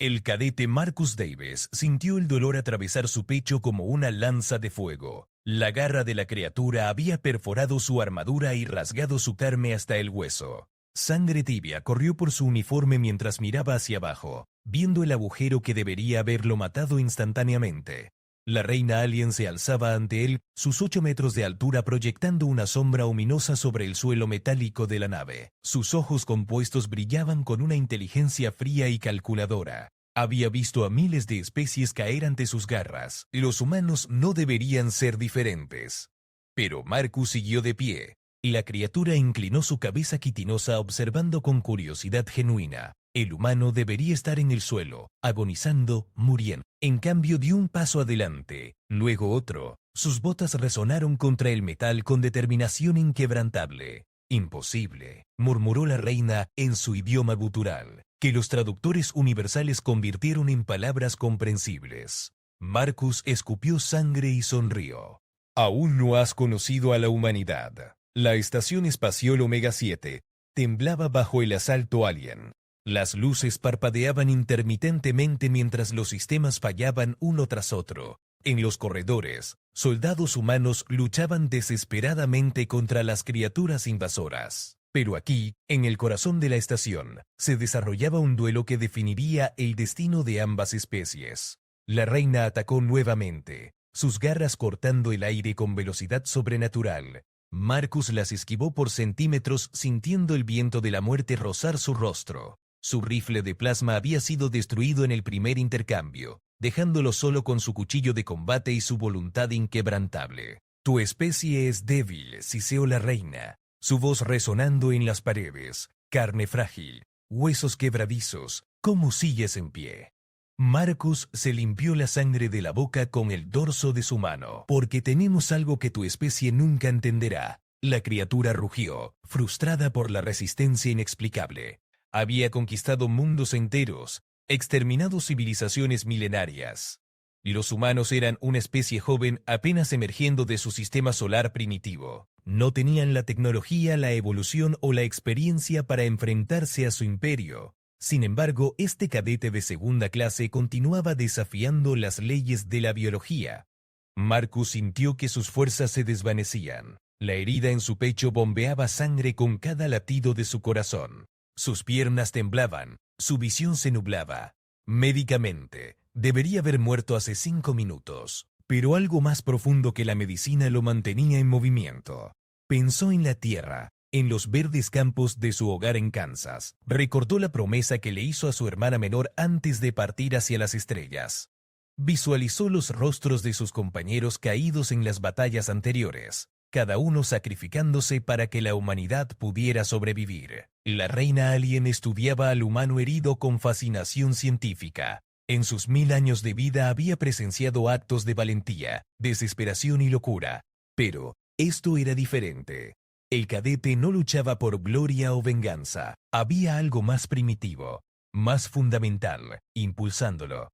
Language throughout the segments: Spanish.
El cadete Marcus Davis sintió el dolor atravesar su pecho como una lanza de fuego. La garra de la criatura había perforado su armadura y rasgado su carne hasta el hueso. Sangre tibia corrió por su uniforme mientras miraba hacia abajo, viendo el agujero que debería haberlo matado instantáneamente. La reina alien se alzaba ante él, sus 8 metros de altura proyectando una sombra ominosa sobre el suelo metálico de la nave. Sus ojos compuestos brillaban con una inteligencia fría y calculadora. Había visto a miles de especies caer ante sus garras. Los humanos no deberían ser diferentes. Pero Marcus siguió de pie. La criatura inclinó su cabeza quitinosa observando con curiosidad genuina. El humano debería estar en el suelo, agonizando, muriendo. En cambio dio un paso adelante, luego otro. Sus botas resonaron contra el metal con determinación inquebrantable. Imposible, murmuró la reina en su idioma gutural, que los traductores universales convirtieron en palabras comprensibles. Marcus escupió sangre y sonrió. Aún no has conocido a la humanidad. La estación espacial Omega 7 temblaba bajo el asalto alien. Las luces parpadeaban intermitentemente mientras los sistemas fallaban uno tras otro. En los corredores, soldados humanos luchaban desesperadamente contra las criaturas invasoras. Pero aquí, en el corazón de la estación, se desarrollaba un duelo que definiría el destino de ambas especies. La reina atacó nuevamente, sus garras cortando el aire con velocidad sobrenatural. Marcus las esquivó por centímetros sintiendo el viento de la muerte rozar su rostro. Su rifle de plasma había sido destruido en el primer intercambio, dejándolo solo con su cuchillo de combate y su voluntad inquebrantable. Tu especie es débil, siseó la reina, su voz resonando en las paredes. Carne frágil, huesos quebradizos, ¿cómo sigues en pie? Marcus se limpió la sangre de la boca con el dorso de su mano. Porque tenemos algo que tu especie nunca entenderá. La criatura rugió, frustrada por la resistencia inexplicable. Había conquistado mundos enteros, exterminado civilizaciones milenarias. Los humanos eran una especie joven apenas emergiendo de su sistema solar primitivo. No tenían la tecnología, la evolución o la experiencia para enfrentarse a su imperio. Sin embargo, este cadete de segunda clase continuaba desafiando las leyes de la biología. Marcus sintió que sus fuerzas se desvanecían. La herida en su pecho bombeaba sangre con cada latido de su corazón. Sus piernas temblaban, su visión se nublaba. Médicamente, debería haber muerto hace 5 minutos, pero algo más profundo que la medicina lo mantenía en movimiento. Pensó en la tierra, en los verdes campos de su hogar en Kansas. Recordó la promesa que le hizo a su hermana menor antes de partir hacia las estrellas. Visualizó los rostros de sus compañeros caídos en las batallas anteriores, cada uno sacrificándose para que la humanidad pudiera sobrevivir. La reina alien estudiaba al humano herido con fascinación científica. En sus 1000 años de vida había presenciado actos de valentía, desesperación y locura. Pero esto era diferente. El cadete no luchaba por gloria o venganza. Había algo más primitivo, más fundamental, impulsándolo.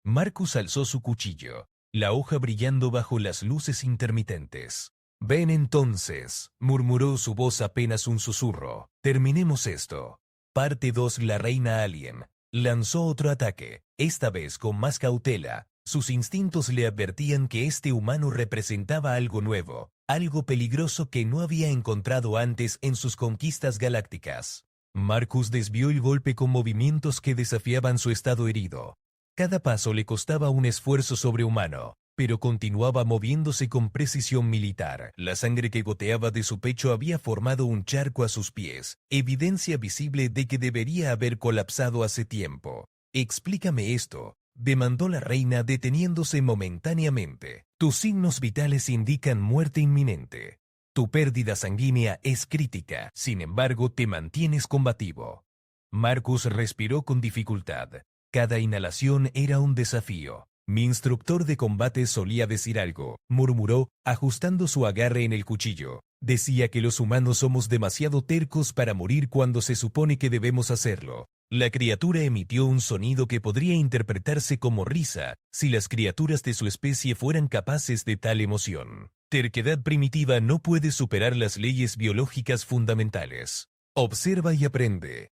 Marcus alzó su cuchillo, la hoja brillando bajo las luces intermitentes. Ven entonces, murmuró su voz apenas un susurro. Terminemos esto. Parte 2. La reina alien lanzó otro ataque, esta vez con más cautela. Sus instintos le advertían que este humano representaba algo nuevo, algo peligroso que no había encontrado antes en sus conquistas galácticas. Marcus desvió el golpe con movimientos que desafiaban su estado herido. Cada paso le costaba un esfuerzo sobrehumano, pero continuaba moviéndose con precisión militar. La sangre que goteaba de su pecho había formado un charco a sus pies, evidencia visible de que debería haber colapsado hace tiempo. Explícame esto, demandó la reina deteniéndose momentáneamente. Tus signos vitales indican muerte inminente. Tu pérdida sanguínea es crítica, sin embargo te mantienes combativo. Marcus respiró con dificultad. Cada inhalación era un desafío. Mi instructor de combate solía decir algo, murmuró, ajustando su agarre en el cuchillo. Decía que los humanos somos demasiado tercos para morir cuando se supone que debemos hacerlo. La criatura emitió un sonido que podría interpretarse como risa si las criaturas de su especie fueran capaces de tal emoción. Terquedad primitiva no puede superar las leyes biológicas fundamentales. Observa y aprende.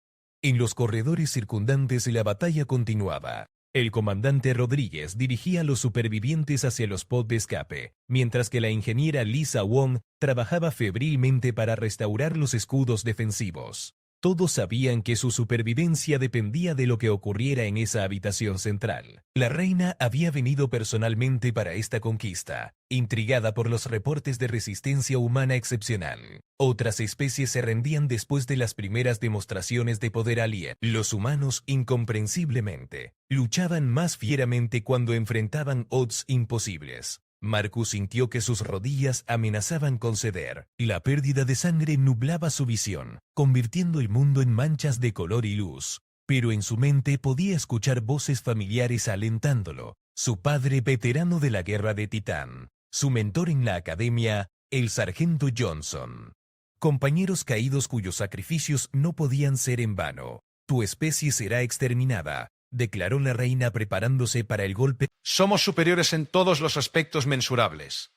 En los corredores circundantes la batalla continuaba. El comandante Rodríguez dirigía a los supervivientes hacia los pods de escape, mientras que la ingeniera Lisa Wong trabajaba febrilmente para restaurar los escudos defensivos. Todos sabían que su supervivencia dependía de lo que ocurriera en esa habitación central. La reina había venido personalmente para esta conquista, intrigada por los reportes de resistencia humana excepcional. Otras especies se rendían después de las primeras demostraciones de poder alien. Los humanos, incomprensiblemente, luchaban más fieramente cuando enfrentaban odds imposibles. Marcus sintió que sus rodillas amenazaban con ceder. La pérdida de sangre nublaba su visión, convirtiendo el mundo en manchas de color y luz. Pero en su mente podía escuchar voces familiares alentándolo. Su padre, veterano de la guerra de Titán. Su mentor en la academia, el sargento Johnson. Compañeros caídos cuyos sacrificios no podían ser en vano. Tu especie será exterminada, declaró la reina preparándose para el golpe. Somos superiores en todos los aspectos mensurables.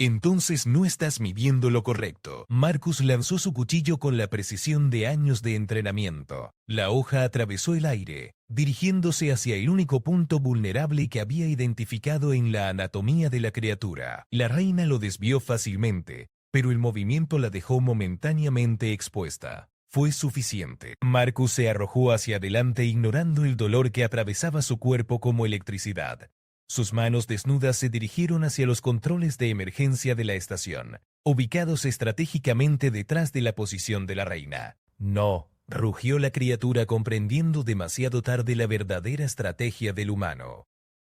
Entonces no estás midiendo lo correcto. Marcus lanzó su cuchillo con la precisión de años de entrenamiento. La hoja atravesó el aire, dirigiéndose hacia el único punto vulnerable que había identificado en la anatomía de la criatura. La reina lo desvió fácilmente, pero el movimiento la dejó momentáneamente expuesta. Fue suficiente. Marcus se arrojó hacia adelante ignorando el dolor que atravesaba su cuerpo como electricidad. Sus manos desnudas se dirigieron hacia los controles de emergencia de la estación, ubicados estratégicamente detrás de la posición de la reina. No, rugió la criatura comprendiendo demasiado tarde la verdadera estrategia del humano.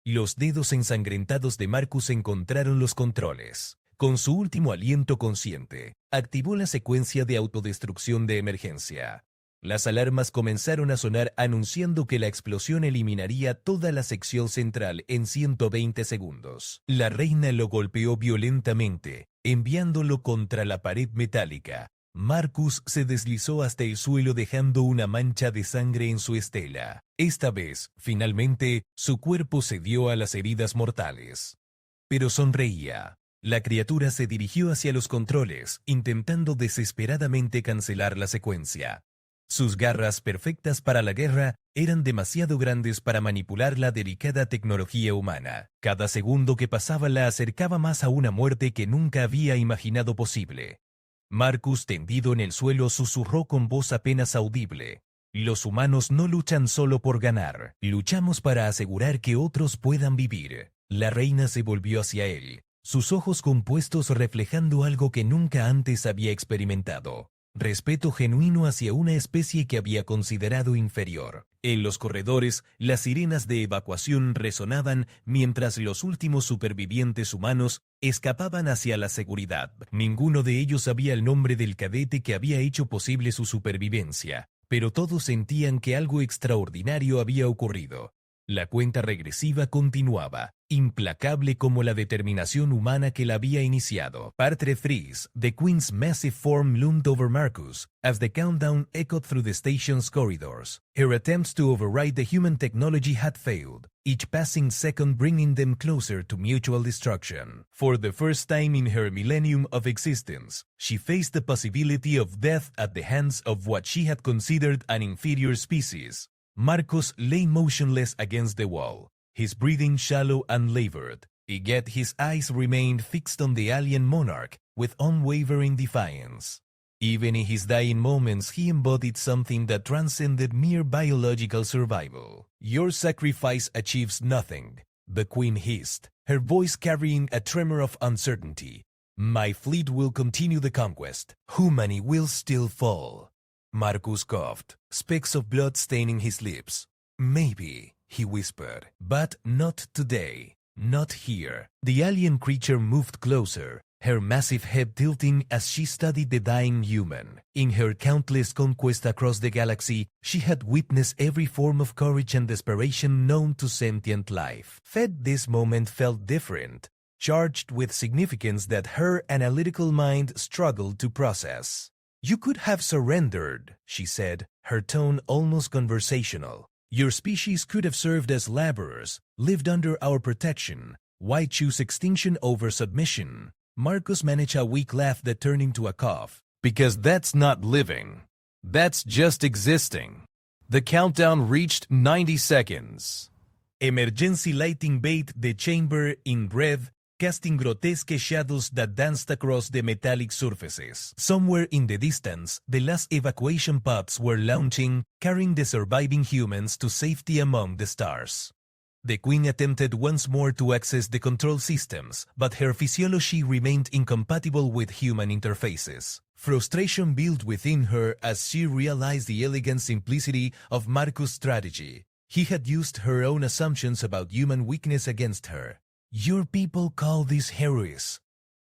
Los dedos ensangrentados de Marcus encontraron los controles. Con su último aliento consciente, activó la secuencia de autodestrucción de emergencia. Las alarmas comenzaron a sonar anunciando que la explosión eliminaría toda la sección central en 120 segundos. La reina lo golpeó violentamente, enviándolo contra la pared metálica. Marcus se deslizó hasta el suelo dejando una mancha de sangre en su estela. Esta vez, finalmente, su cuerpo cedió a las heridas mortales. Pero sonreía. La criatura se dirigió hacia los controles, intentando desesperadamente cancelar la secuencia. Sus garras, perfectas para la guerra, eran demasiado grandes para manipular la delicada tecnología humana. Cada segundo que pasaba la acercaba más a una muerte que nunca había imaginado posible. Marcus, tendido en el suelo, susurró con voz apenas audible. Los humanos no luchan solo por ganar, luchamos para asegurar que otros puedan vivir. La reina se volvió hacia él, sus ojos compuestos reflejando algo que nunca antes había experimentado. Respeto genuino hacia una especie que había considerado inferior. En los corredores, las sirenas de evacuación resonaban mientras los últimos supervivientes humanos escapaban hacia la seguridad. Ninguno de ellos sabía el nombre del cadete que había hecho posible su supervivencia, pero todos sentían que algo extraordinario había ocurrido. La cuenta regresiva continuaba, implacable como la determinación humana que la había iniciado. Parte 3. The Queen's massive form loomed over Marcus as the countdown echoed through the station's corridors. Her attempts to override the human technology had failed, each passing second bringing them closer to mutual destruction. For the first time in her millennium of existence, she faced the possibility of death at the hands of what she had considered an inferior species. Marcus lay motionless against the wall, his breathing shallow and labored, yet his eyes remained fixed on the alien monarch with unwavering defiance. Even in his dying moments, he embodied something that transcended mere biological survival. "Your sacrifice achieves nothing," the queen hissed, her voice carrying a tremor of uncertainty. "My fleet will continue the conquest. Humanity will still fall." Marcus coughed, specks of blood staining his lips. "Maybe," he whispered, "but not today. Not here." The alien creature moved closer, her massive head tilting as she studied the dying human. In her countless conquests across the galaxy, she had witnessed every form of courage and desperation known to sentient life. Yet this moment felt different, charged with significance that her analytical mind struggled to process. "You could have surrendered," she said, her tone almost conversational. "Your species could have served as laborers, lived under our protection. Why choose extinction over submission?" Marcus managed a weak laugh that turned into a cough. "Because that's not living. That's just existing." The countdown reached 90 seconds. Emergency lighting bathed the chamber in red, casting grotesque shadows that danced across the metallic surfaces. Somewhere in the distance, the last evacuation pods were launching, carrying the surviving humans to safety among the stars. The Queen attempted once more to access the control systems, but her physiology remained incompatible with human interfaces. Frustration built within her as she realized the elegant simplicity of Marcus' strategy. He had used her own assumptions about human weakness against her. "Your people call this heroism,"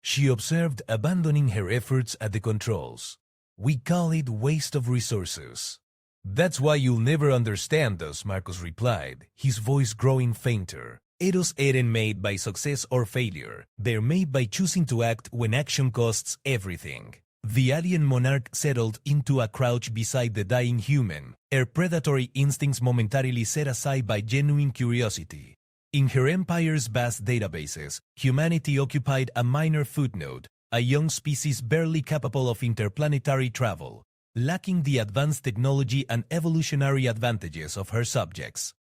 she observed, abandoning her efforts at the controls. "We call it waste of resources." "That's why you'll never understand us," Marcus replied, his voice growing fainter. "Eros aren't made by success or failure. They're made by choosing to act when action costs everything." The alien monarch settled into a crouch beside the dying human, her predatory instincts momentarily set aside by genuine curiosity. In her empire's vast databases, humanity occupied a minor footnote, a young species barely capable of interplanetary travel, lacking the advanced technology and evolutionary advantages of her subjects.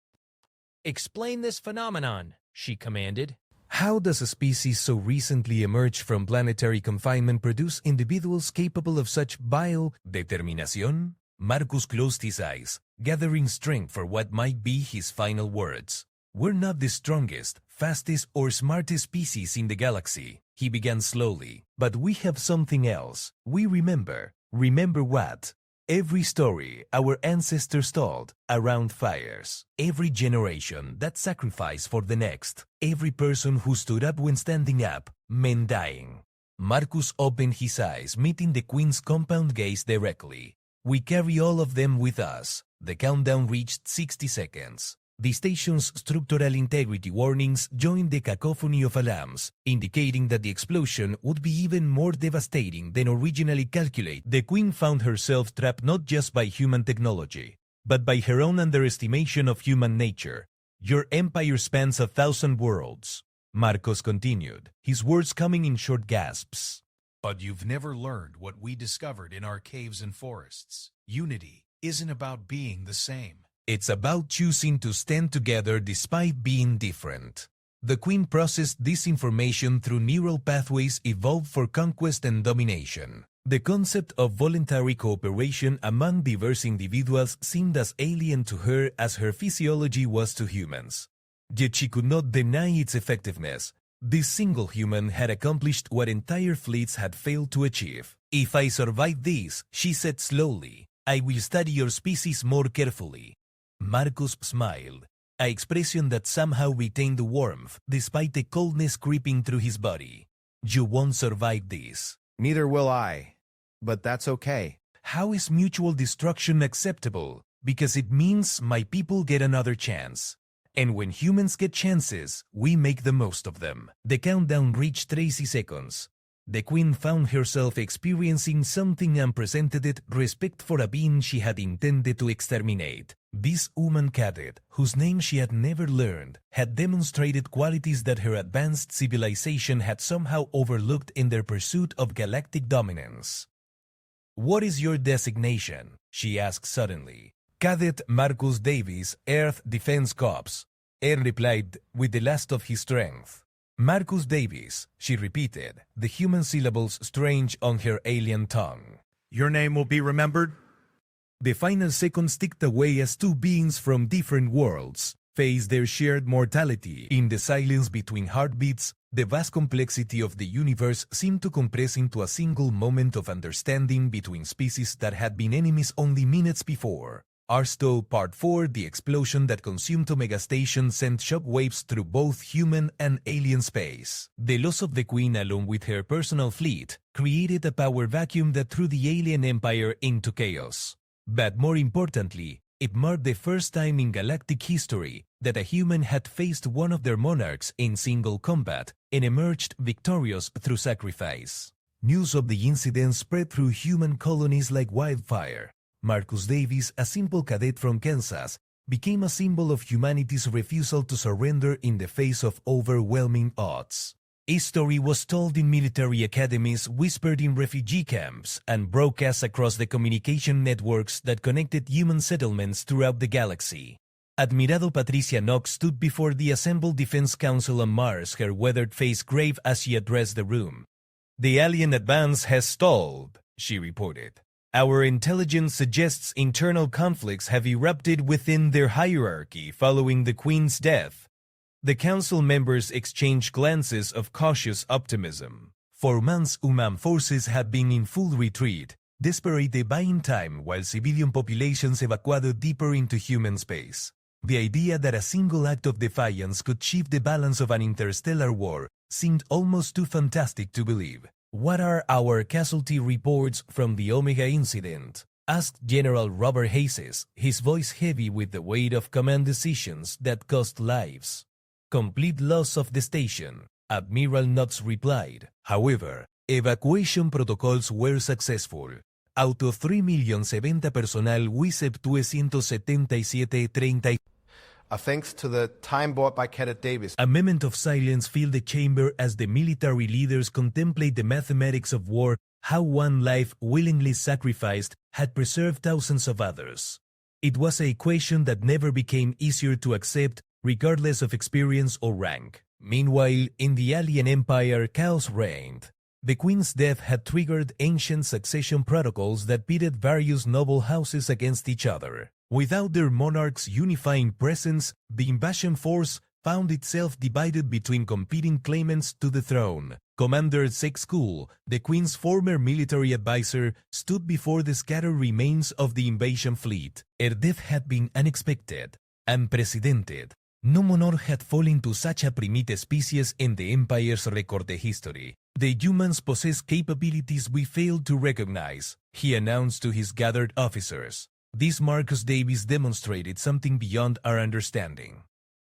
"Explain this phenomenon," she commanded. How does a species so recently emerged from planetary confinement produce individuals capable of such vile determinación? Marcus closed his eyes, gathering strength for what might be his final words. "We're not the strongest, fastest, or smartest species in the galaxy," he began slowly. "But we have something else. We remember. Remember what? Every story our ancestors told around fires. Every generation that sacrificed for the next. Every person who stood up when standing up meant dying." Marcus opened his eyes, meeting the Queen's compound gaze directly. "We carry all of them with us." The countdown reached 60 seconds. The station's structural integrity warnings joined the cacophony of alarms, indicating that the explosion would be even more devastating than originally calculated. The Queen found herself trapped not just by human technology, but by her own underestimation of human nature. "Your empire spans 1,000 worlds," Marcos continued, his words coming in short gasps. But you've never learned what we discovered in our caves and forests. Unity isn't about being the same. It's about choosing to stand together despite being different. The Queen processed this information through neural pathways evolved for conquest and domination. The concept of voluntary cooperation among diverse individuals seemed as alien to her as her physiology was to humans. Yet she could not deny its effectiveness. This single human had accomplished what entire fleets had failed to achieve. "If I survive this," she said slowly, "I will study your species more carefully." Marcus smiled, an expression that somehow retained the warmth despite the coldness creeping through his body. "You won't survive this." Neither will I, but that's okay. "How is mutual destruction acceptable? Because it means my people get another chance. And when humans get chances, we make the most of them." The countdown reached 30 seconds. The Queen found herself experiencing something unprecedented respect for a being she had intended to exterminate. This human cadet, whose name she had never learned, had demonstrated qualities that her advanced civilization had somehow overlooked in their pursuit of galactic dominance. "What is your designation?" she asked suddenly. "Cadet Marcus Davis, Earth Defense Corps," Air replied with the last of his strength. "Marcus Davis," she repeated, the human syllables strange on her alien tongue. Your name will be remembered? The final seconds ticked away as two beings from different worlds faced their shared mortality. In the silence between heartbeats, the vast complexity of the universe seemed to compress into a single moment of understanding between species that had been enemies only minutes before. Arstow Part 4, the explosion that consumed Omega Station sent shockwaves through both human and alien space. The loss of the Queen along with her personal fleet created a power vacuum that threw the alien empire into chaos. But more importantly, it marked the first time in galactic history that a human had faced one of their monarchs in single combat and emerged victorious through sacrifice. News of the incident spread through human colonies like wildfire. Marcus Davis, a simple cadet from Kansas, became a symbol of humanity's refusal to surrender in the face of overwhelming odds. History was told in military academies, whispered in refugee camps, and broadcast across the communication networks that connected human settlements throughout the galaxy. Admirado Patricia Knox stood before the assembled Defense Council on Mars, her weathered face grave as she addressed the room. "The alien advance has stalled," she reported. "Our intelligence suggests internal conflicts have erupted within their hierarchy following the Queen's death." The council members exchanged glances of cautious optimism. For months, human forces had been in full retreat, desperate buying time while civilian populations evacuated deeper into human space. The idea that a single act of defiance could shift the balance of an interstellar war seemed almost too fantastic to believe. "What are our casualty reports from the Omega incident?" asked General Robert Hayes, his voice heavy with the weight of command decisions that cost lives. "Complete loss of the station," Admiral Knox replied. "However, evacuation protocols were successful. Out of 3,070,000 personal, WISEP 277,30. Thanks to the time bought by Cadet Davis. A moment of silence filled the chamber as the military leaders contemplate the mathematics of war, how one life willingly sacrificed had preserved thousands of others. It was an equation that never became easier to accept, regardless of experience or rank. Meanwhile, in the alien empire, chaos reigned. The Queen's death had triggered ancient succession protocols that pitted various noble houses against each other. Without their monarch's unifying presence, the invasion force found itself divided between competing claimants to the throne. Commander Sekskul, the Queen's former military advisor, stood before the scattered remains of the invasion fleet. Her death had been unexpected, unprecedented. No monarch had fallen to such a primitive species in the Empire's recorded history. "The humans possess capabilities we failed to recognize," he announced to his gathered officers. "This Marcus Davis demonstrated something beyond our understanding."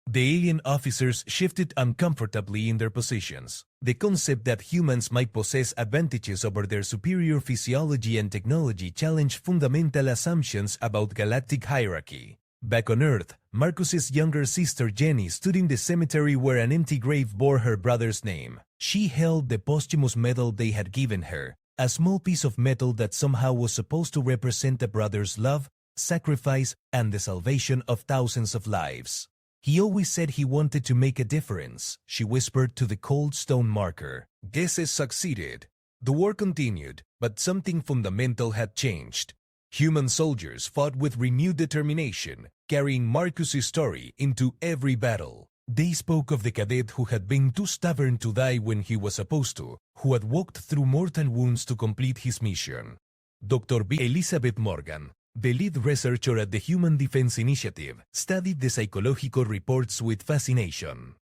The alien officers shifted uncomfortably in their positions. The concept that humans might possess advantages over their superior physiology and technology challenged fundamental assumptions about galactic hierarchy. Back on Earth, Marcus's younger sister Jenny stood in the cemetery where an empty grave bore her brother's name. She held the posthumous medal they had given her, a small piece of metal that somehow was supposed to represent a brother's love, sacrifice, and the salvation of thousands of lives. "He always said he wanted to make a difference," she whispered to the cold stone marker. Guesses succeeded. The war continued, but something fundamental had changed. Human soldiers fought with renewed determination, carrying Marcus's story into every battle. They spoke of the cadet who had been too stubborn to die when he was supposed to, who had walked through mortal wounds to complete his mission. Dr. B. Elizabeth Morgan, the lead researcher at the Human Defense Initiative, studied the psychological reports with fascination.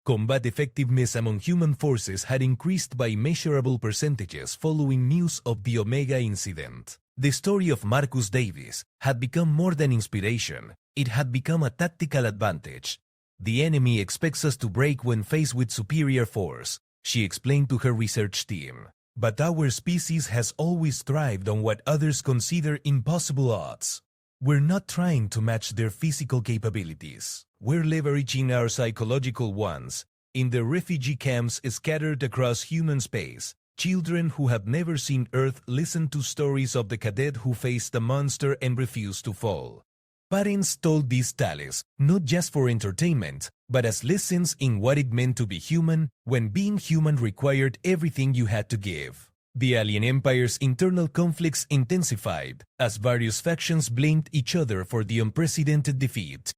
Combat effectiveness among human forces had increased by measurable percentages following news of the Omega incident. The story of Marcus Davis had become more than inspiration, it had become a tactical advantage. "The enemy expects us to break when faced with superior force," she explained to her research team. "But our species has always thrived on what others consider impossible odds. We're not trying to match their physical capabilities. We're leveraging our psychological ones." In the refugee camps scattered across human space, children who had never seen Earth listened to stories of the cadet who faced a monster and refused to fall. Parents told these tales, not just for entertainment, but as lessons in what it meant to be human when being human required everything you had to give. The alien empire's internal conflicts intensified as various factions blamed each other for the unprecedented defeat.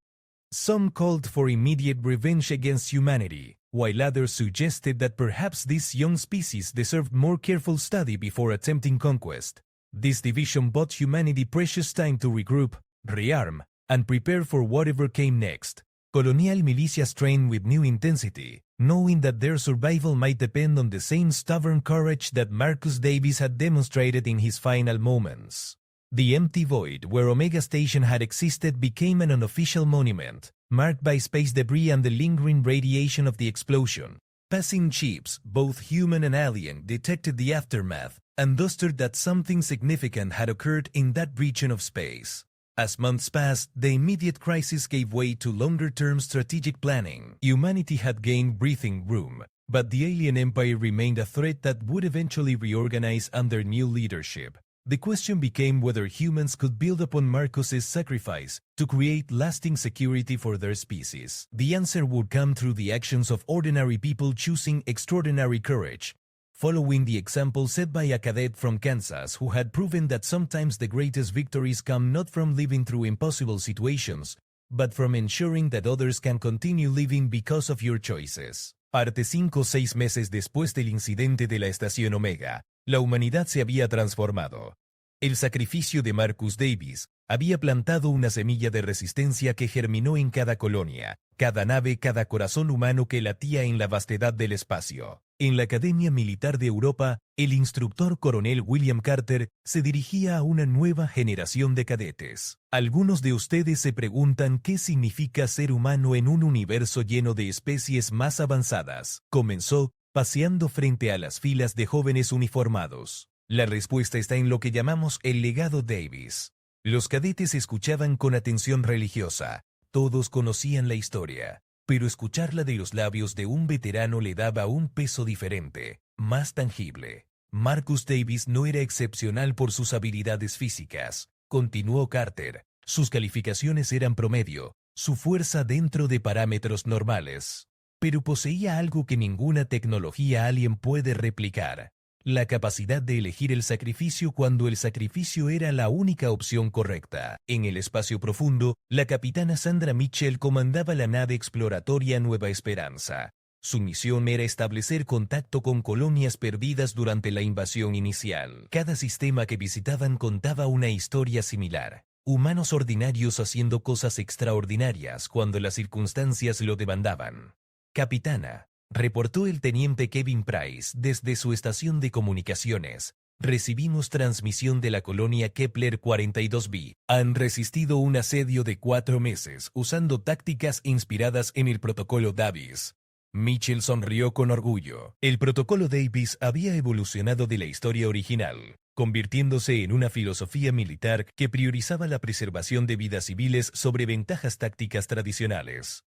Some called for immediate revenge against humanity, while others suggested that perhaps this young species deserved more careful study before attempting conquest. This division bought humanity precious time to regroup, rearm, and prepare for whatever came next. Colonial militias trained with new intensity, knowing that their survival might depend on the same stubborn courage that Marcus Davis had demonstrated in his final moments. The empty void where Omega Station had existed became an unofficial monument, marked by space debris and the lingering radiation of the explosion. Passing ships, both human and alien, detected the aftermath and understood that something significant had occurred in that region of space. As months passed, the immediate crisis gave way to longer-term strategic planning. Humanity had gained breathing room, But the alien empire remained a threat that would eventually reorganize under new leadership. The question became whether humans could build upon Marcus's sacrifice to create lasting security for their species. The answer would come through the actions of ordinary people choosing extraordinary courage, following the example set by a cadet from Kansas who had proven that sometimes the greatest victories come not from living through impossible situations, but from ensuring that others can continue living because of your choices. Parte 5 6 meses después del incidente de la Estación Omega, la humanidad se había transformado. El sacrificio de Marcus Davis había plantado una semilla de resistencia que germinó en cada colonia, cada nave, cada corazón humano que latía en la vastedad del espacio. En la Academia Militar de Europa, el instructor coronel William Carter se dirigía a una nueva generación de cadetes. Algunos de ustedes se preguntan qué significa ser humano en un universo lleno de especies más avanzadas. Comenzó paseando frente a las filas de jóvenes uniformados. La respuesta está en lo que llamamos el legado Davis. Los cadetes escuchaban con atención religiosa. Todos conocían la historia, pero escucharla de los labios de un veterano le daba un peso diferente, más tangible. Marcus Davis no era excepcional por sus habilidades físicas, continuó Carter. Sus calificaciones eran promedio, su fuerza dentro de parámetros normales. Pero poseía algo que ninguna tecnología alien puede replicar: la capacidad de elegir el sacrificio cuando el sacrificio era la única opción correcta. En el espacio profundo, la capitana Sandra Mitchell comandaba la nave exploratoria Nueva Esperanza. Su misión era establecer contacto con colonias perdidas durante la invasión inicial. Cada sistema que visitaban contaba una historia similar. Humanos ordinarios haciendo cosas extraordinarias cuando las circunstancias lo demandaban. Capitana, reportó el teniente Kevin Price desde su estación de comunicaciones. Recibimos transmisión de la colonia Kepler 42b. Han resistido un asedio de 4 meses usando tácticas inspiradas en el protocolo Davis. Mitchell sonrió con orgullo. El protocolo Davis había evolucionado de la historia original, convirtiéndose en una filosofía militar que priorizaba la preservación de vidas civiles sobre ventajas tácticas tradicionales.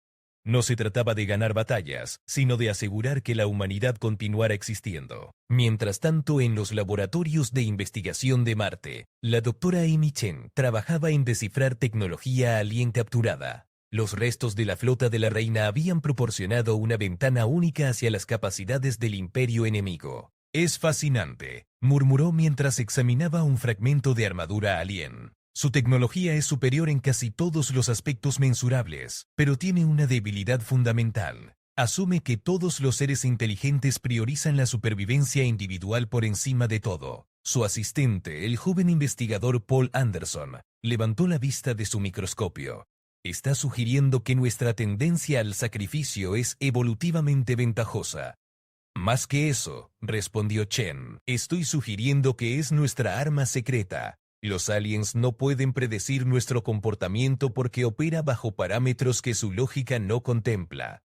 No se trataba de ganar batallas, sino de asegurar que la humanidad continuara existiendo. Mientras tanto, en los laboratorios de investigación de Marte, la doctora Amy Chen trabajaba en descifrar tecnología alien capturada. Los restos de la flota de la Reina habían proporcionado una ventana única hacia las capacidades del imperio enemigo. Es fascinante, murmuró mientras examinaba un fragmento de armadura alien. Su tecnología es superior en casi todos los aspectos mensurables, pero tiene una debilidad fundamental. Asume que todos los seres inteligentes priorizan la supervivencia individual por encima de todo. Su asistente, el joven investigador Paul Anderson, levantó la vista de su microscopio. Está sugiriendo que nuestra tendencia al sacrificio es evolutivamente ventajosa. Más que eso, respondió Chen, estoy sugiriendo que es nuestra arma secreta. Los aliens no pueden predecir nuestro comportamiento porque opera bajo parámetros que su lógica no contempla.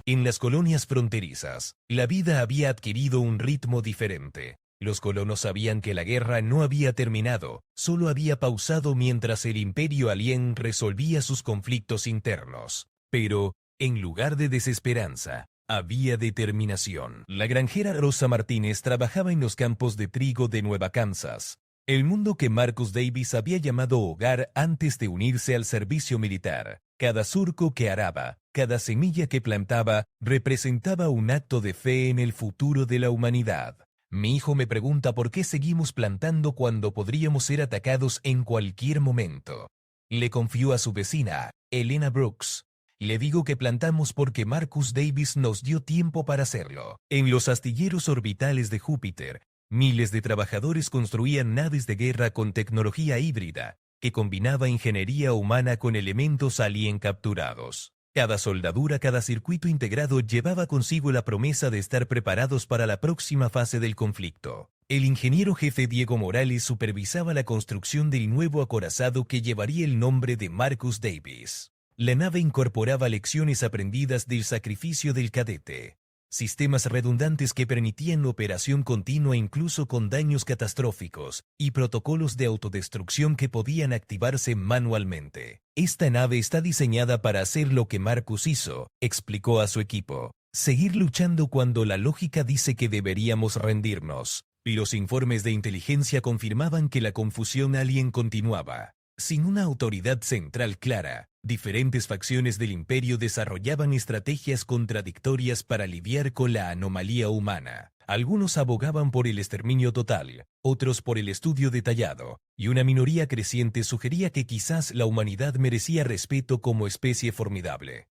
En las colonias fronterizas, la vida había adquirido un ritmo diferente. Los colonos sabían que la guerra no había terminado, solo había pausado mientras el imperio alien resolvía sus conflictos internos. Pero, en lugar de desesperanza, había determinación. La granjera Rosa Martínez trabajaba en los campos de trigo de Nueva Kansas. El mundo que Marcus Davis había llamado hogar antes de unirse al servicio militar. Cada surco que araba, cada semilla que plantaba, representaba un acto de fe en el futuro de la humanidad. Mi hijo me pregunta por qué seguimos plantando cuando podríamos ser atacados en cualquier momento. Le confió a su vecina, Elena Brooks. Le digo que plantamos porque Marcus Davis nos dio tiempo para hacerlo. En los astilleros orbitales de Júpiter, miles de trabajadores construían naves de guerra con tecnología híbrida, que combinaba ingeniería humana con elementos alien capturados. Cada soldadura, cada circuito integrado llevaba consigo la promesa de estar preparados para la próxima fase del conflicto. El ingeniero jefe Diego Morales supervisaba la construcción del nuevo acorazado que llevaría el nombre de Marcus Davis. La nave incorporaba lecciones aprendidas del sacrificio del cadete. Sistemas redundantes que permitían operación continua incluso con daños catastróficos, y protocolos de autodestrucción que podían activarse manualmente. Esta nave está diseñada para hacer lo que Marcus hizo, explicó a su equipo. Seguir luchando cuando la lógica dice que deberíamos rendirnos. Los informes de inteligencia confirmaban que la confusión alien continuaba. Sin una autoridad central clara, diferentes facciones del imperio desarrollaban estrategias contradictorias para lidiar con la anomalía humana. Algunos abogaban por el exterminio total, otros por el estudio detallado, y una minoría creciente sugería que quizás la humanidad merecía respeto como especie formidable.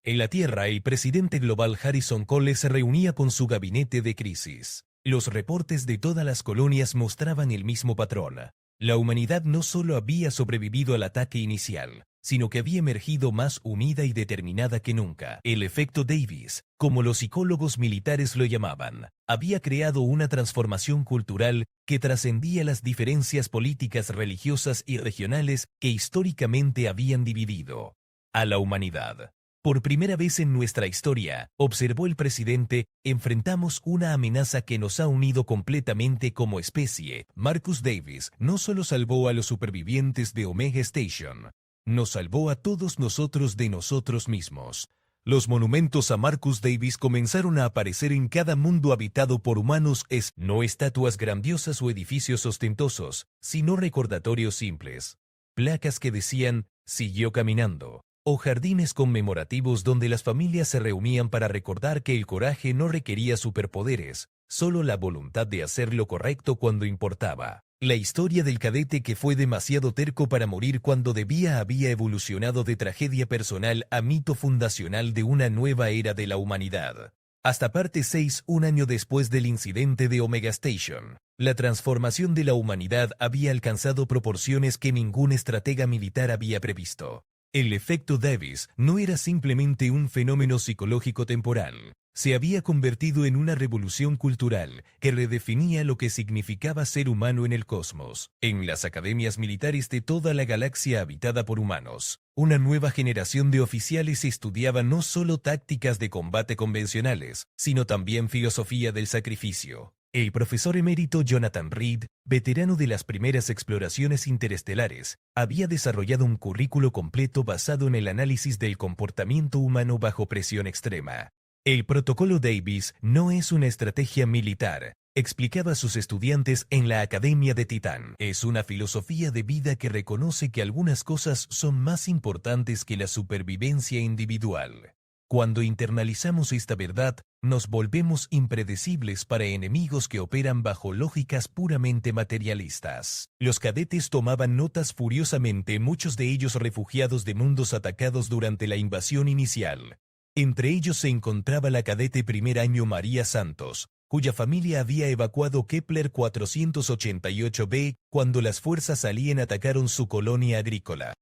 En la Tierra, el presidente global Harrison Cole se reunía con su gabinete de crisis. Los reportes de todas las colonias mostraban el mismo patrón. La humanidad no solo había sobrevivido al ataque inicial, sino que había emergido más unida y determinada que nunca. El efecto Davis, como los psicólogos militares lo llamaban, había creado una transformación cultural que trascendía las diferencias políticas, religiosas y regionales que históricamente habían dividido a la humanidad. Por primera vez en nuestra historia, observó el presidente, enfrentamos una amenaza que nos ha unido completamente como especie. Marcus Davis no solo salvó a los supervivientes de Omega Station, nos salvó a todos nosotros de nosotros mismos. Los monumentos a Marcus Davis comenzaron a aparecer en cada mundo habitado por humanos, no estatuas grandiosas o edificios ostentosos, sino recordatorios simples. Placas que decían, siguió caminando. O jardines conmemorativos donde las familias se reunían para recordar que el coraje no requería superpoderes, solo la voluntad de hacer lo correcto cuando importaba. La historia del cadete que fue demasiado terco para morir cuando debía había evolucionado de tragedia personal a mito fundacional de una nueva era de la humanidad. Hasta parte 6, un año después del incidente de Omega Station, la transformación de la humanidad había alcanzado proporciones que ningún estratega militar había previsto. El efecto Davis no era simplemente un fenómeno psicológico temporal. Se había convertido en una revolución cultural que redefinía lo que significaba ser humano en el cosmos. En las academias militares de toda la galaxia habitada por humanos, una nueva generación de oficiales estudiaba no solo tácticas de combate convencionales, sino también filosofía del sacrificio. El profesor emérito Jonathan Reed, veterano de las primeras exploraciones interestelares, había desarrollado un currículo completo basado en el análisis del comportamiento humano bajo presión extrema. El protocolo Davis no es una estrategia militar, explicaba a sus estudiantes en la Academia de Titán. Es una filosofía de vida que reconoce que algunas cosas son más importantes que la supervivencia individual. Cuando internalizamos esta verdad, nos volvemos impredecibles para enemigos que operan bajo lógicas puramente materialistas. Los cadetes tomaban notas furiosamente, muchos de ellos refugiados de mundos atacados durante la invasión inicial. Entre ellos se encontraba la cadete primer año María Santos, cuya familia había evacuado Kepler 488b cuando las fuerzas alien atacaron su colonia agrícola.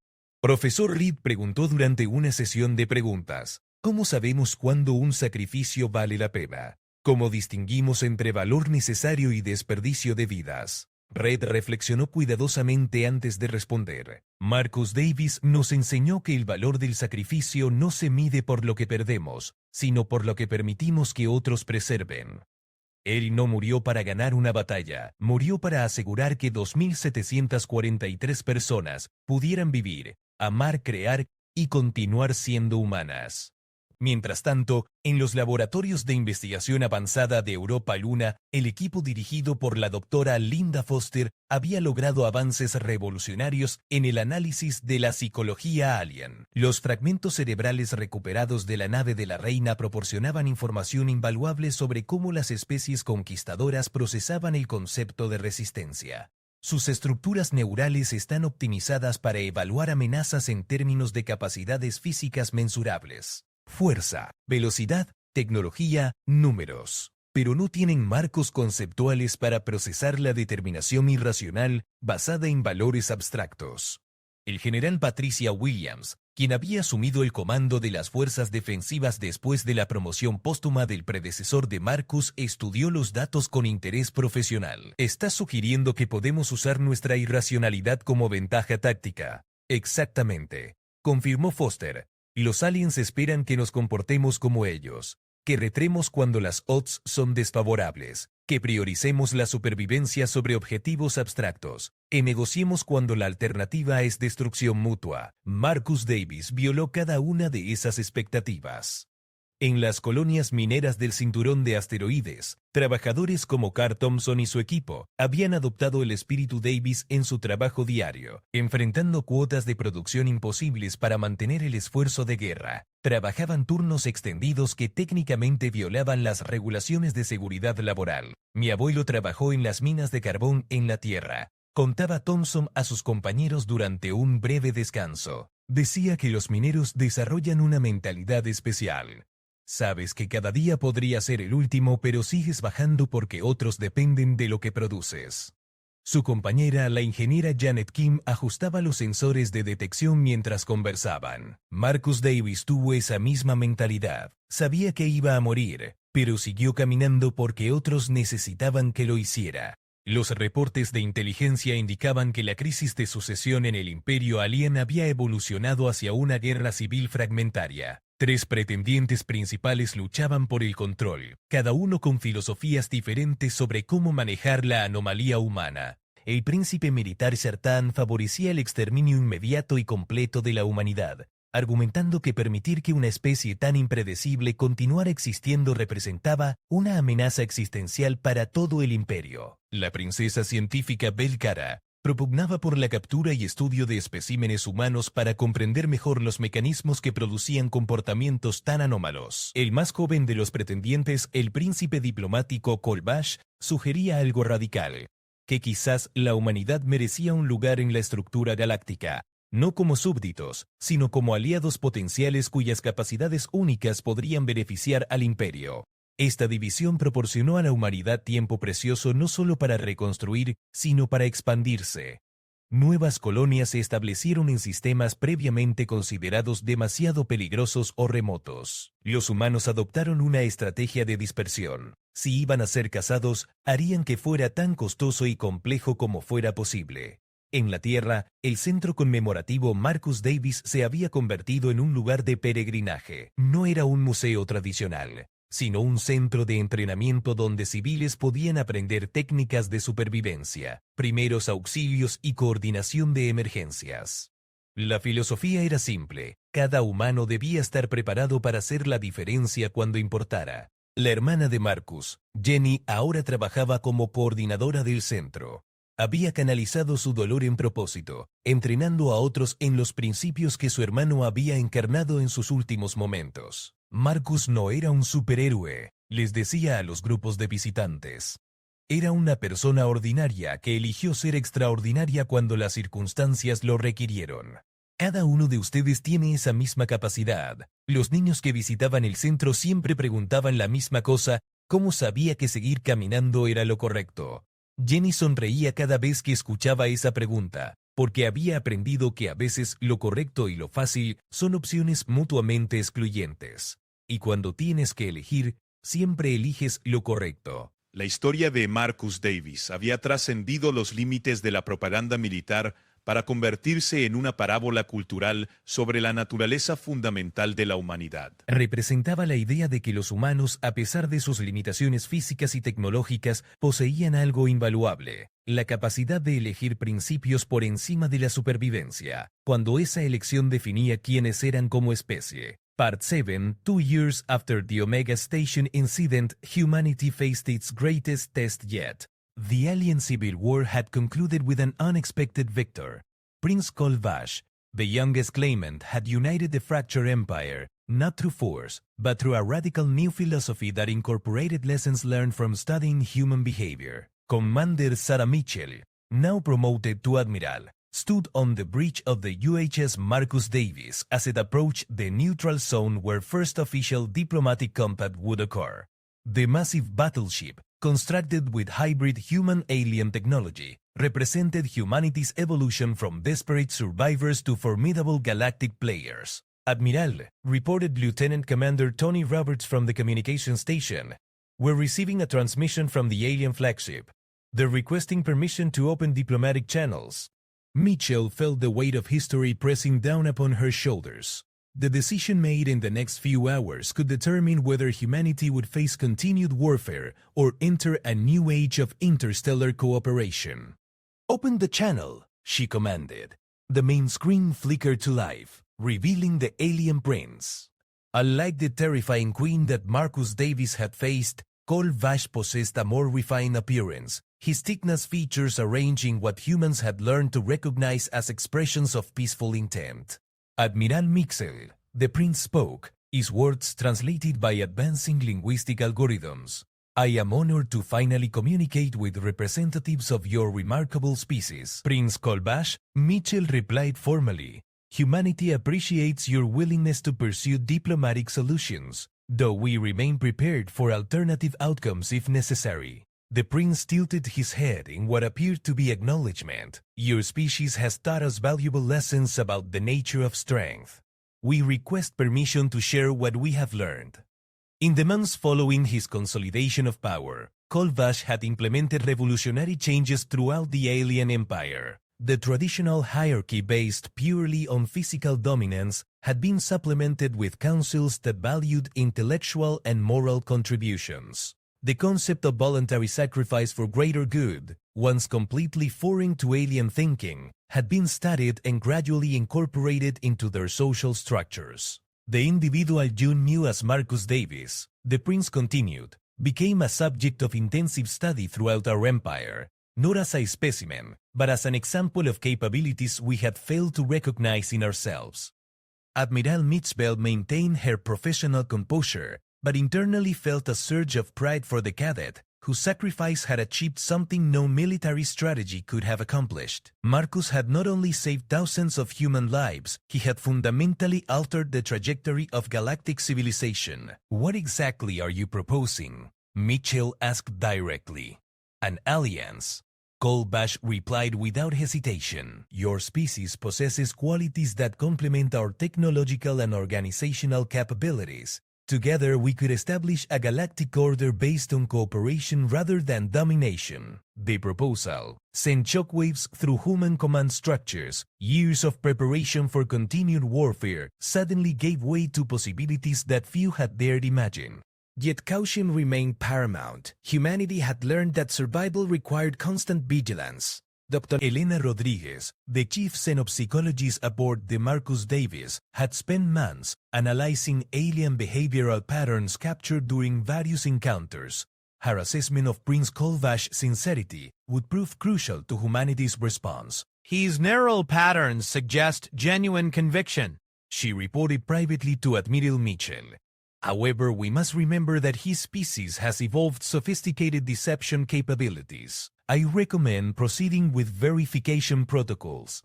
Profesor Reed preguntó durante una sesión de preguntas, ¿cómo sabemos cuándo un sacrificio vale la pena? ¿Cómo distinguimos entre valor necesario y desperdicio de vidas? Reed reflexionó cuidadosamente antes de responder. Marcus Davis nos enseñó que el valor del sacrificio no se mide por lo que perdemos, sino por lo que permitimos que otros preserven. Él no murió para ganar una batalla, murió para asegurar que 2.743 personas pudieran vivir, amar, crear y continuar siendo humanas. Mientras tanto, en los laboratorios de investigación avanzada de Europa Luna, el equipo dirigido por la doctora Linda Foster había logrado avances revolucionarios en el análisis de la psicología alien. Los fragmentos cerebrales recuperados de la nave de la Reina proporcionaban información invaluable sobre cómo las especies conquistadoras procesaban el concepto de resistencia. Sus estructuras neurales están optimizadas para evaluar amenazas en términos de capacidades físicas mensurables. Fuerza, velocidad, tecnología, números. Pero no tienen marcos conceptuales para procesar la determinación irracional basada en valores abstractos. El general Patricia Williams, quien había asumido el comando de las fuerzas defensivas después de la promoción póstuma del predecesor de Marcus, estudió los datos con interés profesional. ¿Estás sugiriendo que podemos usar nuestra irracionalidad como ventaja táctica? Exactamente, confirmó Foster. Los aliens esperan que nos comportemos como ellos, que retremos cuando las odds son desfavorables, que prioricemos la supervivencia sobre objetivos abstractos, que negociemos cuando la alternativa es destrucción mutua. Marcus Davis violó cada una de esas expectativas. En las colonias mineras del cinturón de asteroides, trabajadores como Carl Thompson y su equipo habían adoptado el espíritu Davis en su trabajo diario, enfrentando cuotas de producción imposibles para mantener el esfuerzo de guerra. Trabajaban turnos extendidos que técnicamente violaban las regulaciones de seguridad laboral. Mi abuelo trabajó en las minas de carbón en la Tierra, contaba Thompson a sus compañeros durante un breve descanso. Decía que los mineros desarrollan una mentalidad especial. Sabes que cada día podría ser el último, pero sigues bajando porque otros dependen de lo que produces. Su compañera, la ingeniera Janet Kim, ajustaba los sensores de detección mientras conversaban. Marcus Davis tuvo esa misma mentalidad. Sabía que iba a morir, pero siguió caminando porque otros necesitaban que lo hiciera. Los reportes de inteligencia indicaban que la crisis de sucesión en el Imperio Alien había evolucionado hacia una guerra civil fragmentaria. 3 pretendientes principales luchaban por el control, cada uno con filosofías diferentes sobre cómo manejar la anomalía humana. El príncipe militar Sartán favorecía el exterminio inmediato y completo de la humanidad, argumentando que permitir que una especie tan impredecible continuara existiendo representaba una amenaza existencial para todo el imperio. La princesa científica Belcara propugnaba por la captura y estudio de especímenes humanos para comprender mejor los mecanismos que producían comportamientos tan anómalos. El más joven de los pretendientes, el príncipe diplomático Kolbash, sugería algo radical, que quizás la humanidad merecía un lugar en la estructura galáctica, no como súbditos, sino como aliados potenciales cuyas capacidades únicas podrían beneficiar al imperio. Esta división proporcionó a la humanidad tiempo precioso no solo para reconstruir, sino para expandirse. Nuevas colonias se establecieron en sistemas previamente considerados demasiado peligrosos o remotos. Los humanos adoptaron una estrategia de dispersión. Si iban a ser cazados, harían que fuera tan costoso y complejo como fuera posible. En la Tierra, el centro conmemorativo Marcus Davis se había convertido en un lugar de peregrinaje. No era un museo tradicional, sino un centro de entrenamiento donde civiles podían aprender técnicas de supervivencia, primeros auxilios y coordinación de emergencias. La filosofía era simple: cada humano debía estar preparado para hacer la diferencia cuando importara. La hermana de Marcus, Jenny, ahora trabajaba como coordinadora del centro. Había canalizado su dolor en propósito, entrenando a otros en los principios que su hermano había encarnado en sus últimos momentos. Marcus no era un superhéroe, les decía a los grupos de visitantes. Era una persona ordinaria que eligió ser extraordinaria cuando las circunstancias lo requirieron. Cada uno de ustedes tiene esa misma capacidad. Los niños que visitaban el centro siempre preguntaban la misma cosa: ¿cómo sabía que seguir caminando era lo correcto? Jenny sonreía cada vez que escuchaba esa pregunta, porque había aprendido que a veces lo correcto y lo fácil son opciones mutuamente excluyentes. Y cuando tienes que elegir, siempre eliges lo correcto. La historia de Marcus Davis había trascendido los límites de la propaganda militar para convertirse en una parábola cultural sobre la naturaleza fundamental de la humanidad. Representaba la idea de que los humanos, a pesar de sus limitaciones físicas y tecnológicas, poseían algo invaluable: la capacidad de elegir principios por encima de la supervivencia, cuando esa elección definía quiénes eran como especie. Part 7. 2 years after the Omega Station incident, humanity faced its greatest test yet. The alien civil war had concluded with an unexpected victor. Prince Kolbash, the youngest claimant, had united the fractured empire, not through force, but through a radical new philosophy that incorporated lessons learned from studying human behavior. Commander Sarah Mitchell, now promoted to admiral, stood on the bridge of the UHS Marcus Davis as it approached the neutral zone where first official diplomatic combat would occur. The massive battleship, constructed with hybrid human-alien technology, represented humanity's evolution from desperate survivors to formidable galactic players. Admiral, reported Lieutenant Commander Tony Roberts from the communication station, we're receiving a transmission from the alien flagship. They're requesting permission to open diplomatic channels. Mitchell felt the weight of history pressing down upon her shoulders. The decision made in the next few hours could determine whether humanity would face continued warfare or enter a new age of interstellar cooperation. "Open the channel," she commanded. The main screen flickered to life, revealing the alien prince. Unlike the terrifying queen that Marcus Davis had faced, Cole Vash possessed a more refined appearance, his thickness features arranging what humans had learned to recognize as expressions of peaceful intent. Admiral Mitchell, the prince spoke, his words translated by advancing linguistic algorithms. I am honored to finally communicate with representatives of your remarkable species. Prince Colbash, Mitchell replied formally. Humanity appreciates your willingness to pursue diplomatic solutions, though we remain prepared for alternative outcomes if necessary. The prince tilted his head in what appeared to be acknowledgement. Your species has taught us valuable lessons about the nature of strength. We request permission to share what we have learned. In the months following his consolidation of power, Colvash had implemented revolutionary changes throughout the alien empire. The traditional hierarchy based purely on physical dominance had been supplemented with councils that valued intellectual and moral contributions. The concept of voluntary sacrifice for greater good, once completely foreign to alien thinking, had been studied and gradually incorporated into their social structures. The individual you knew as Marcus Davis, the prince continued, became a subject of intensive study throughout our empire, not as a specimen, but as an example of capabilities we had failed to recognize in ourselves. Admiral Mitchell maintained her professional composure, but internally felt a surge of pride for the cadet, whose sacrifice had achieved something no military strategy could have accomplished. Marcus had not only saved thousands of human lives, he had fundamentally altered the trajectory of galactic civilization. What exactly are you proposing? Mitchell asked directly. An alliance. Colbash replied without hesitation. Your species possesses qualities that complement our technological and organizational capabilities. Together we could establish a galactic order based on cooperation rather than domination. The proposal sent shockwaves through human command structures. Years of preparation for continued warfare suddenly gave way to possibilities that few had dared imagine. Yet caution remained paramount. Humanity had learned that survival required constant vigilance. Dr. Elena Rodriguez, the chief xenopsychologist aboard the Marcus Davis, had spent months analyzing alien behavioral patterns captured during various encounters. Her assessment of Prince Colvash's sincerity would prove crucial to humanity's response. His narrow patterns suggest genuine conviction, she reported privately to Admiral Mitchell. However, we must remember that his species has evolved sophisticated deception capabilities. I recommend proceeding with verification protocols.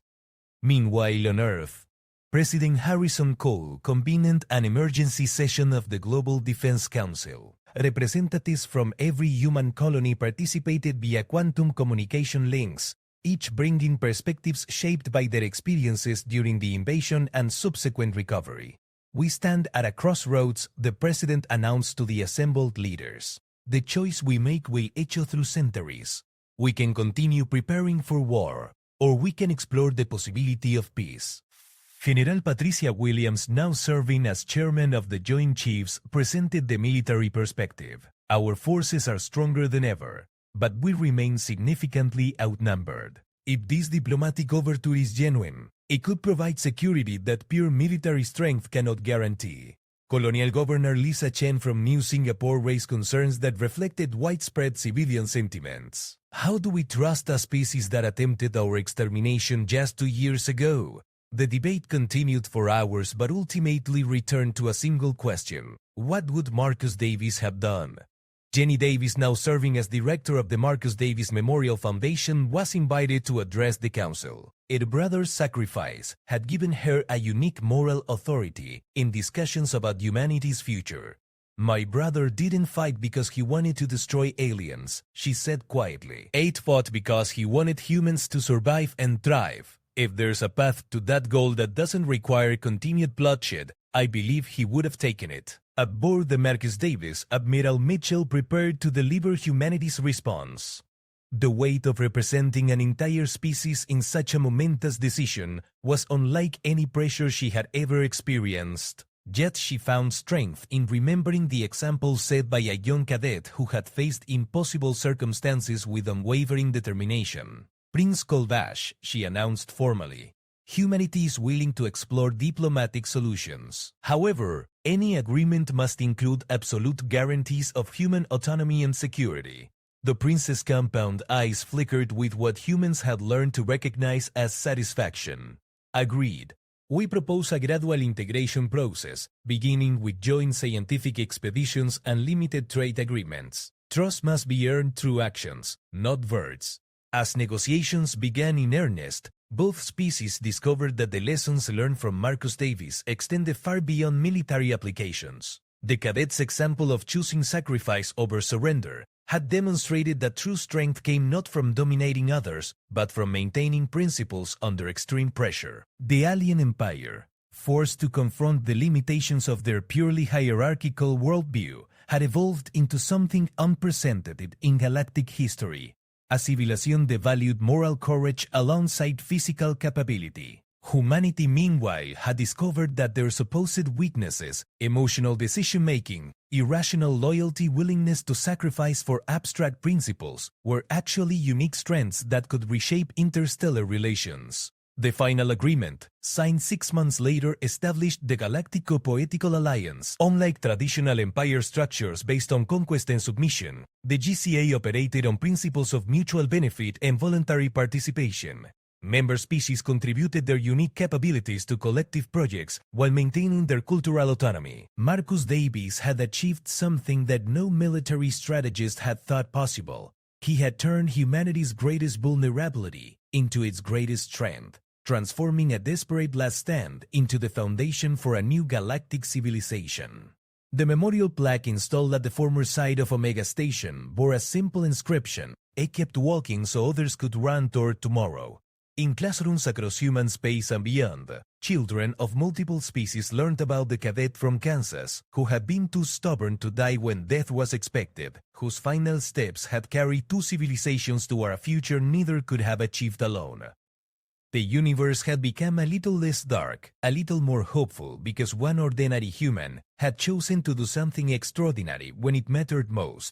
Meanwhile on Earth, President Harrison Cole convened an emergency session of the Global Defense Council. Representatives from every human colony participated via quantum communication links, each bringing perspectives shaped by their experiences during the invasion and subsequent recovery. We stand at a crossroads, the president announced to the assembled leaders. The choice we make will echo through centuries. We can continue preparing for war, or we can explore the possibility of peace. General Patricia Williams, now serving as chairman of the Joint Chiefs, presented the military perspective. Our forces are stronger than ever, but we remain significantly outnumbered. If this diplomatic overture is genuine, it could provide security that pure military strength cannot guarantee. Colonial Governor Lisa Chen from New Singapore raised concerns that reflected widespread civilian sentiments. How do we trust a species that attempted our extermination just 2 years ago? The debate continued for hours but ultimately returned to a single question. What would Marcus Davis have done? Jenny Davis, now serving as director of the Marcus Davis Memorial Foundation, was invited to address the council. Her brother's sacrifice had given her a unique moral authority in discussions about humanity's future. My brother didn't fight because he wanted to destroy aliens, she said quietly. He fought because he wanted humans to survive and thrive. If there's a path to that goal that doesn't require continued bloodshed, I believe he would have taken it. Aboard the Marcus Davis, Admiral Mitchell prepared to deliver humanity's response. The weight of representing an entire species in such a momentous decision was unlike any pressure she had ever experienced. Yet she found strength in remembering the example set by a young cadet who had faced impossible circumstances with unwavering determination. Prince Colbash, she announced formally. Humanity is willing to explore diplomatic solutions. However, Any agreement must include absolute guarantees of human autonomy and security. The prince's compound eyes flickered with what humans had learned to recognize as satisfaction. Agreed. We propose a gradual integration process, beginning with joint scientific expeditions and limited trade agreements. Trust must be earned through actions, not words. As negotiations began in earnest, both species discovered that the lessons learned from Marcus Davis extended far beyond military applications. The cadet's example of choosing sacrifice over surrender had demonstrated that true strength came not from dominating others, but from maintaining principles under extreme pressure. The alien empire, forced to confront the limitations of their purely hierarchical worldview, had evolved into something unprecedented in galactic history. A civilization that valued moral courage alongside physical capability. Humanity, meanwhile, had discovered that their supposed weaknesses, emotional decision-making, irrational loyalty, willingness to sacrifice for abstract principles, were actually unique strengths that could reshape interstellar relations. The final agreement, signed 6 months later, established the Galactico-Poetical Alliance. Unlike traditional empire structures based on conquest and submission, the GCA operated on principles of mutual benefit and voluntary participation. Member species contributed their unique capabilities to collective projects while maintaining their cultural autonomy. Marcus Davis had achieved something that no military strategist had thought possible. He had turned humanity's greatest vulnerability into its greatest strength, transforming a desperate last stand into the foundation for a new galactic civilization. The memorial plaque installed at the former site of Omega Station bore a simple inscription: "I kept walking so others could run toward tomorrow." In classrooms across human space and beyond, children of multiple species learned about the cadet from Kansas, who had been too stubborn to die when death was expected, whose final steps had carried 2 civilizations to a future neither could have achieved alone. The universe had become a little less dark, a little more hopeful, because one ordinary human had chosen to do something extraordinary when it mattered most.